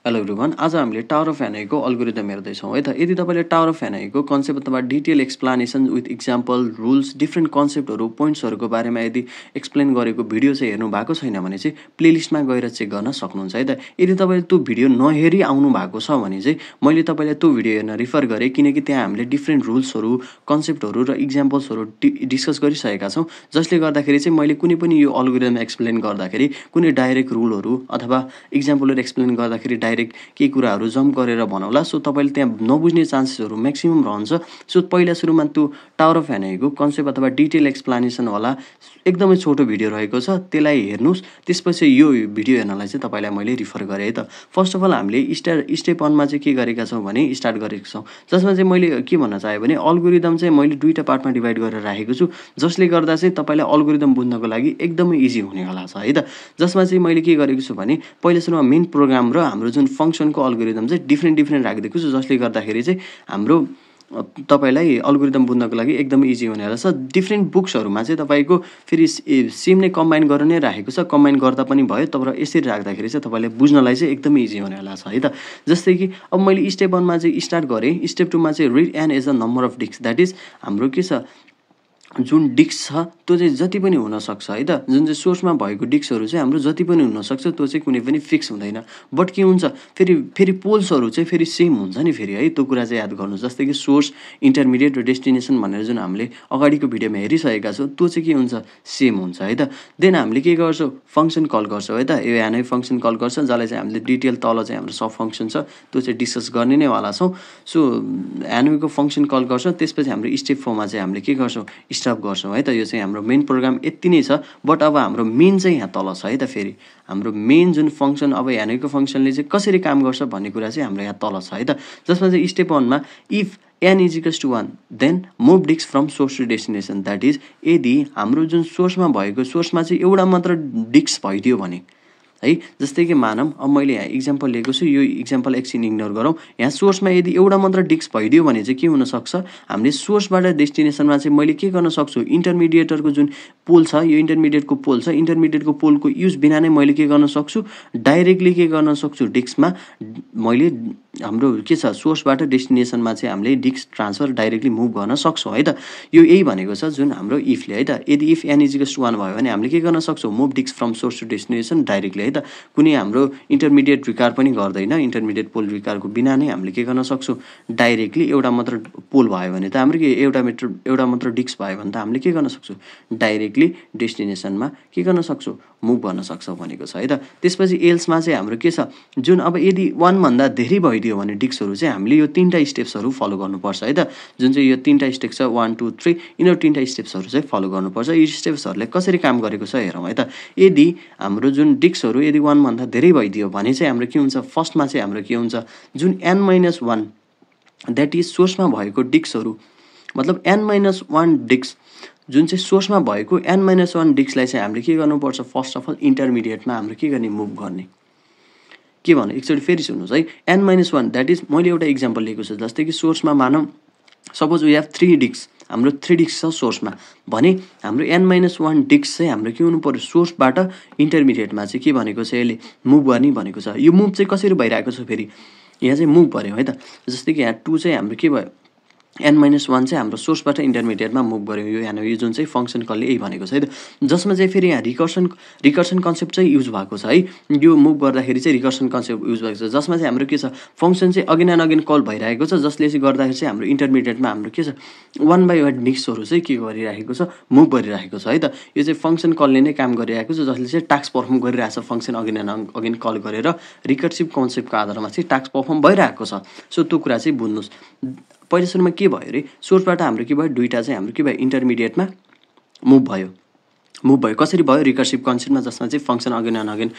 Hello everyone, आज हामीले tower of हेनरीको अल्गोरिदम हेर्दैछौँ है त। यदि तपाईँले टावर अफ हेनरीको कन्सेप्ट अथवा detail explanation with example, rules, different कन्सेप्टहरू, पोइन्ट्सहरूको बारेमा यदि एक्सप्लेन गरेको भिडियो चाहिँ हेर्नु भएको छैन भने चाहिँ प्लेलिस्टमा गएर चेक गर्न सक्नुहुन्छ है त। यदि तपाईँले त्यो भिडियो नहेरी आउनु भएको छ भने चाहिँ मैले तपाईँलाई त्यो भिडियो हेर्न रिफर गरेँ, किनकि त्यहाँ हामीले डिफ्रेन्ट रुल्सहरू, कन्सेप्टहरू र इक्जाम्पल्सहरू डिस्कस गरिसकेका छौँ, जसले गर्दाखेरि चाहिँ मैले कुनै पनि यो अल्गोरिदम एक्सप्लेन गर्दाखेरि कुनै डाइरेक्ट रुलहरू अथवा इक्जाम्पलहरू एक्सप्लेन गर्दाखेरि डाइरेक्ट केही कुराहरू जम्प गरेर भनौँला। सो तपाईँले त्यहाँ नबुझ्ने चान्सेसहरू म्याक्सिमम रहन्छ। सो पहिला सुरुमा त्यो टावर अफ हेनरीको कन्सेप्ट अथवा डिटेल एक्सप्लानेसन होला, एकदमै छोटो भिडियो रहेको छ, त्यसलाई हेर्नुहोस्। त्यसपछि यो भिडियो हेर्नलाई चाहिँ तपाईँलाई मैले रिफर गरेँ है त। फर्स्ट अफ अल हामीले स्टेप 1मा चाहिँ के गरेका छौँ भने स्टार्ट गरेको छौँ, जसमा चाहिँ मैले के भन्न चाहेँ भने अल्गोरिदम चाहिँ मैले दुईवटा पार्टमा डिभाइड गरेर राखेको छु, जसले गर्दा चाहिँ तपाईँलाई अल्गोरिदम बुझ्नको लागि एकदमै इजी हुनेवाला छ है त। जसमा चाहिँ मैले के गरेको छु भने पहिला सुरुमा मेन प्रोग्राम र हाम्रो जुन फङ्सनको अल्गोरिदम चाहिँ डिफ्रेन्ट राखिदिएको छु, जसले गर्दाखेरि चाहिँ हाम्रो तपाईँलाई अल्गोरिदम बुझ्नको लागि एकदमै इजी हुनेवाला छ। डिफ्रेन्ट बुक्सहरूमा चाहिँ तपाईँको फेरि सेम नै कम्बाइन गरेर नै राखेको छ, कम्बाइन गर्दा पनि भयो, तर यसरी राख्दाखेरि चाहिँ तपाईँले बुझ्नलाई चाहिँ एकदमै इजी हुनेवाला छ है त। जस्तै कि अब मैले स्टेप 1मा चाहिँ स्टार्ट गरेँ, स्टेप 2मा चाहिँ read n as a number of disk, that is हाम्रो के छ, जुन डिस्क छ त्यो चाहिँ जति पनि हुनसक्छ है त। जुन चाहिँ सोर्समा भएको डिस्कहरू चाहिँ हाम्रो जति पनि हुनसक्छ, त्यो चाहिँ कुनै पनि फिक्स हुँदैन। बट के हुन्छ, फेरि पोल्सहरू चाहिँ फेरि सेम हुन्छ नि फेरि है, त्यो कुरा चाहिँ याद गर्नु। जस्तै कि सोर्स, इन्टरमिडिएट र डेस्टिनेसन भनेर जुन हामीले अगाडिको भिडियोमा हेरिसकेका छौँ, त्यो चाहिँ के हुन्छ, सेम हुन्छ है त। देन हामीले के गर्छौँ, फङ्सन कल गर्छौँ है त। यो हेनरी फङ्सन कल गर्छ, जसलाई चाहिँ हामीले डिटेल तल चाहिँ हाम्रो सब फङ्सन छ, त्यो चाहिँ डिस्कस गर्ने नै वाला छौँ। सो हेनरीको फङ्सन कल गर्छौँ, त्यसपछि हाम्रो स्टेप 4मा चाहिँ हामीले के गर्छौँ, स्टप गर्छौँ है त। यो चाहिँ हाम्रो मेन प्रोग्राम यति नै छ। बट अब हाम्रो मेन चाहिँ यहाँ तल छ है त। फेरि हाम्रो मेन जुन फङ्सन, अब हेनरीको फङ्सनले चाहिँ कसरी काम गर्छ भन्ने कुरा चाहिँ हाम्रो यहाँ तल छ है त। जसमा चाहिँ स्टेप 1मा if n is equals to 1 then move disk from source to destination, that is यदि हाम्रो जुन सोर्समा भएको, सोर्समा चाहिँ एउटा मात्र डिस्क भइदियो भने है। जस्तै कि मानौँ अब मैले यहाँ इक्जाम्पल लिएको छु, यो इक्जाम्पल एकछिन इग्नोर गरौँ। यहाँ सोर्समा यदि एउटा मात्र डिस्क भइदियो भने चाहिँ के हुनसक्छ, हामीले सोर्सबाट डेस्टिनेसनमा चाहिँ मैले के गर्न सक्छु, इन्टरमिडिएटरको जुन पोल छ, यो इन्टरमिडिएटको पोल छ, इन्टरमिडिएटको पोलको युज बिना नै मैले के गर्न सक्छु, डाइरेक्टली के गर्न सक्छु, डिस्कमा मैले हाम्रो के छ, सोर्सबाट डेस्टिनेसनमा चाहिँ हामीले डिस्क ट्रान्सफर डाइरेक्टली मुभ गर्न सक्छौँ है त। यो यही भनेको छ जुन हाम्रो इफले है त। यदि इफ n इजिकल्स टु 1 भयो भने हामीले के गर्न सक्छौँ, move disk from source to destination directly है त। कुनै हाम्रो इन्टरमिडिएट रिकार पनि गर्दैन, इन्टरमिडिएट पोल रिकारको बिना नै हामीले के गर्न सक्छौँ, डाइरेक्टली एउटा मात्र पोल भयो भने त हाम्रो के एउटा मात्र डिस्क भयो भने त हामीले के गर्न सक्छौँ, डाइरेक्टली डेस्टिनेसनमा के गर्न सक्छौँ, मुभ गर्न सक्छौँ भनेको छ है त। त्यसपछि एल्समा चाहिँ हाम्रो के छ, जुन अब यदि 1 भन्दा धेरै भइदियो भने डिस्कहरू चाहिँ हामीले यो 3टा स्टेप्सहरू फलो गर्नुपर्छ है त। जुन चाहिँ यो 3टा स्टेप छ 1 2 3, यिनीहरू 3टा स्टेप्सहरू चाहिँ फलो गर्नुपर्छ। यी स्टेप्सहरूले कसरी काम गरेको छ हेरौँ है त। यदि हाम्रो जुन डिस्कहरू यदि 1 भन्दा धेरै भइदियो भने चाहिँ हाम्रो के हुन्छ, फर्स्टमा चाहिँ हाम्रो के हुन्छ, जुन n-1 द्याट इज सोर्समा भएको डिस्कहरू, मतलब n-1 डिस्क जुन चाहिँ सोर्समा भएको n-1 डिस्कलाई चाहिँ हामीले के गर्नुपर्छ, फर्स्ट अफ अल इन्टरमिडिएटमा हाम्रो के गर्ने, मुभ गर्ने। के भन्नु, एकचोटि फेरि सुन्नुहोस् है, n-1 द्याट इज मैले एउटा इक्जाम्पल लिएको छु। जस्तै कि सोर्समा मानौँ सपोज वी हेभ 3 डिस्क, हाम्रो 3 डिस्क छ सोर्समा भने हाम्रो n-1 डिस्क चाहिँ हाम्रो के हुनु पर्यो, सोर्सबाट इन्टरमिडिएटमा चाहिँ के भनेको छ, यसले मुभ गर्ने भनेको छ। यो मुभ चाहिँ कसरी भइरहेको छ, फेरि यहाँ चाहिँ मुभ पर्यो है त। जस्तै कि यहाँ 2 चाहिँ हाम्रो के भयो, n-1 चाहिँ हाम्रो सोर्सबाट इन्टरमिडिएटमा मुभ गऱ्यो। यो यहाँ यो जुन चाहिँ फङ्सन कलले यही भनेको छ है त। जसमा चाहिँ फेरि यहाँ रिकर्सन कन्सेप्ट चाहिँ युज भएको छ है। यो मुभ गर्दाखेरि चाहिँ रिकर्सन कन्सेप्ट युज भएको छ, जसमा चाहिँ हाम्रो के छ, फङ्सन चाहिँ अगेन एन्ड अगेन कल भइरहेको छ, जसले चाहिँ गर्दाखेरि चाहिँ हाम्रो इन्टरमिडिएटमा हाम्रो के छ, 1 बाई 1 डिस्कहरू चाहिँ के गरिरहेको छ, मुभ गरिरहेको छ है त। यो चाहिँ फङ्सन कलले नै काम गरिरहेको छ, जसले चाहिँ टास्क पर्फर्म गरिरहेको छ, function again and again call गरेर रिकर्सिभ कन्सेप्टको आधारमा चाहिँ टास्क पर्फर्म भइरहेको छ। सो त्यो कुरा चाहिँ बुझ्नुहोस्। पहिलो सुरुमा के भयो अरे, सोर्सबाट हाम्रो के भयो, दुईवटा चाहिँ हाम्रो के भयो, इन्टरमिडिएटमा मुभ भयो। कसरी भयो, रिकर्सिभ कन्सेप्टमा, जसमा चाहिँ function again and again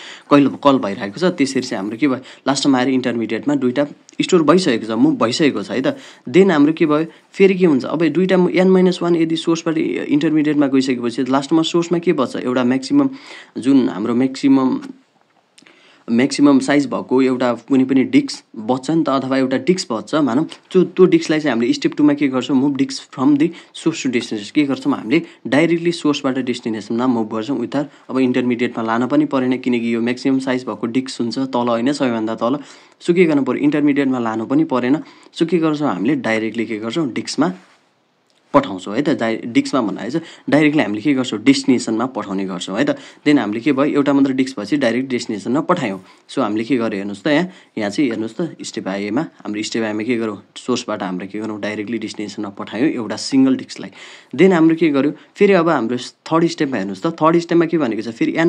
call भइरहेको छ। त्यसरी चाहिँ हाम्रो के भयो, लास्टमा आएर इन्टरमिडिएटमा दुईवटा स्टोर भइसकेको छ, मुभ भइसकेको छ है त। देन हाम्रो के भयो, फेरि के हुन्छ, अब दुईवटा n-1 यदि सोर्सबाट इन्टरमिडिएटमा गइसकेपछि लास्टमा सोर्समा के बच्छ, एउटा म्याक्सिमम जुन हाम्रो म्याक्सिमम साइज भएको एउटा कुनै पनि डिस्क बच्छ नि त, अथवा एउटा डिस्क बच्छ भनौँ। त्यो डिस्कलाई चाहिँ हामीले स्टेप 2मा के गर्छौँ, move disk from the source to destination, के गर्छौँ हामीले डाइरेक्टली सोर्सबाट डेस्टिनेसनमा मुभ गर्छौँ विथआउट अब इन्टरमिडिएटमा लान पनि परेन, किनकि यो म्याक्सिमम साइज भएको डिस्क हुन्छ तल होइन, सबैभन्दा तल। सो के गर्नु पर्यो, इन्टरमिडिएटमा लानु पनि परेन। सो के गर्छौँ हामीले डाइरेक्टली के गर्छौँ डिस्कमा पठाउँछौँ है त। डिस्कमा भन्नाले चाहिँ डाइरेक्टली हामीले के गर्छौँ डेस्टिनेसनमा पठाउने गर्छौँ है त। देन हामीले के भयो एउटा मात्र डिस्क भएपछि डाइरेक्ट डेस्टिनेसनमा पठायौँ। सो हामीले के गर्यो हेर्नुहोस् त, यहाँ चाहिँ हेर्नुहोस् त स्टेप आएमा हाम्रो स्टेप आएमा के गरौँ सोर्सबाट हाम्रो के गरौँ डाइरेक्टली डेस्टिनेसनमा पठायौँ एउटा सिङ्गल डिस्कलाई। देन हाम्रो के गर्यो फेरि अब हाम्रो थर्ड स्टेपमा हेर्नुहोस् त, थर्ड स्टेपमा के भनेको छ फेरि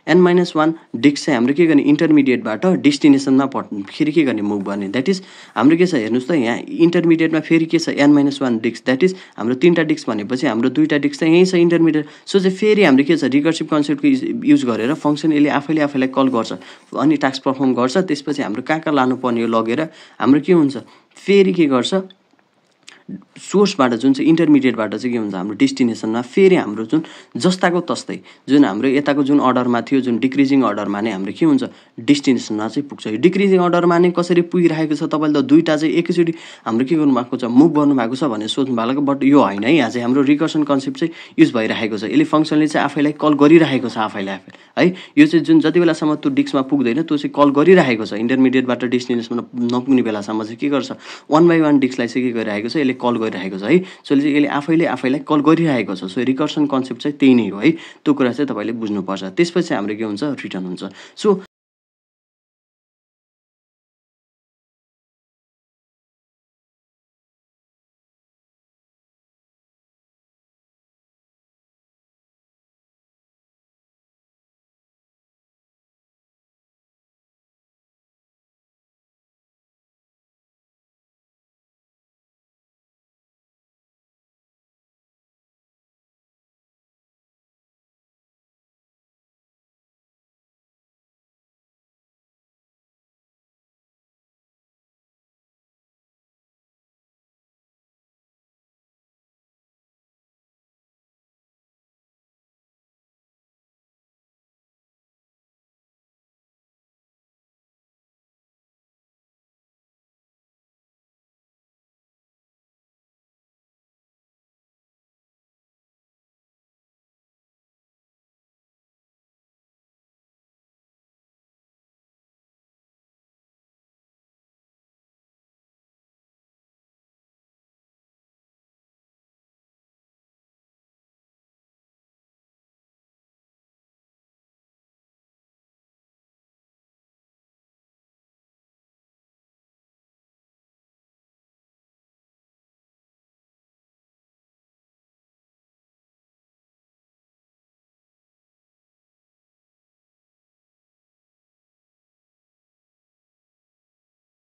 n-1 डिस्क चाहिँ हाम्रो के गर्ने इन्टरमिडिएटबाट डेस्टिनेसनमा फेरि के गर्ने मुभ गर्ने। द्याट इज हाम्रो के छ हेर्नुहोस् त, यहाँ इन्टरमिडिएटमा फेरि के छ n-1 डिस्क। द्याट इज हाम्रो 3टा डिस्क भनेपछि हाम्रो 2टा डिस्क चाहिँ यहीँ छ इन्टरमिडिएट। सो चाहिँ फेरि हाम्रो के छ रिकर्सिभ कन्सेप्टको युज गरेर फङ्सन यसले आफैलाई कल गर्छ अनि टास्क पर्फर्म गर्छ। त्यसपछि हाम्रो कहाँ लानुपर्ने हो लगेर हाम्रो के हुन्छ फेरि के गर्छ सोर्सबाट जुन चाहिँ इन्टरमिडिएटबाट चाहिँ के हुन्छ हाम्रो डेस्टिनेसनमा फेरि हाम्रो जुन जस्ताको तस्तै जुन हाम्रो यताको जुन अर्डरमा थियो जुन डिक्रिजिङ अर्डरमा नै हाम्रो के हुन्छ डेस्टिनेसनमा चाहिँ पुग्छ। यो डिक्रिजिङ अर्डरमा नै कसरी पुगिरहेको छ तपाईँले त दुईवटा चाहिँ एकैचोटि हाम्रो के गर्नुभएको छ मुभ गर्नुभएको छ भनेर सोच्नु भएको, बट यो होइन है। यहाँ चाहिँ हाम्रो रिकर्सन कन्सेप्ट चाहिँ युज भइरहेको छ। यसले फङ्सनले चाहिँ आफैलाई कल गरिरहेको छ आफैलाई है। यो चाहिँ जुन जति बेलासम्म त्यो डिस्कमा पुग्दैन त्यो चाहिँ कल गरिरहेको छ इन्टरमिडिएटबाट डेस्टिनेसनमा नपुग्ने बेलासम्म चाहिँ के गर्छ 1 by 1 डिस्कलाई चाहिँ के गरिरहेको छ यसले कल गरिरहेको छ है। सो यसले आफैलाई कल गरिरहेको छ। सो रिकर्सन कन्सेप्ट चाहिँ त्यही नै हो है। त्यो कुरा चाहिँ तपाईँले बुझ्नुपर्छ। त्यसपछि हाम्रो के हुन्छ रिटर्न हुन्छ। सो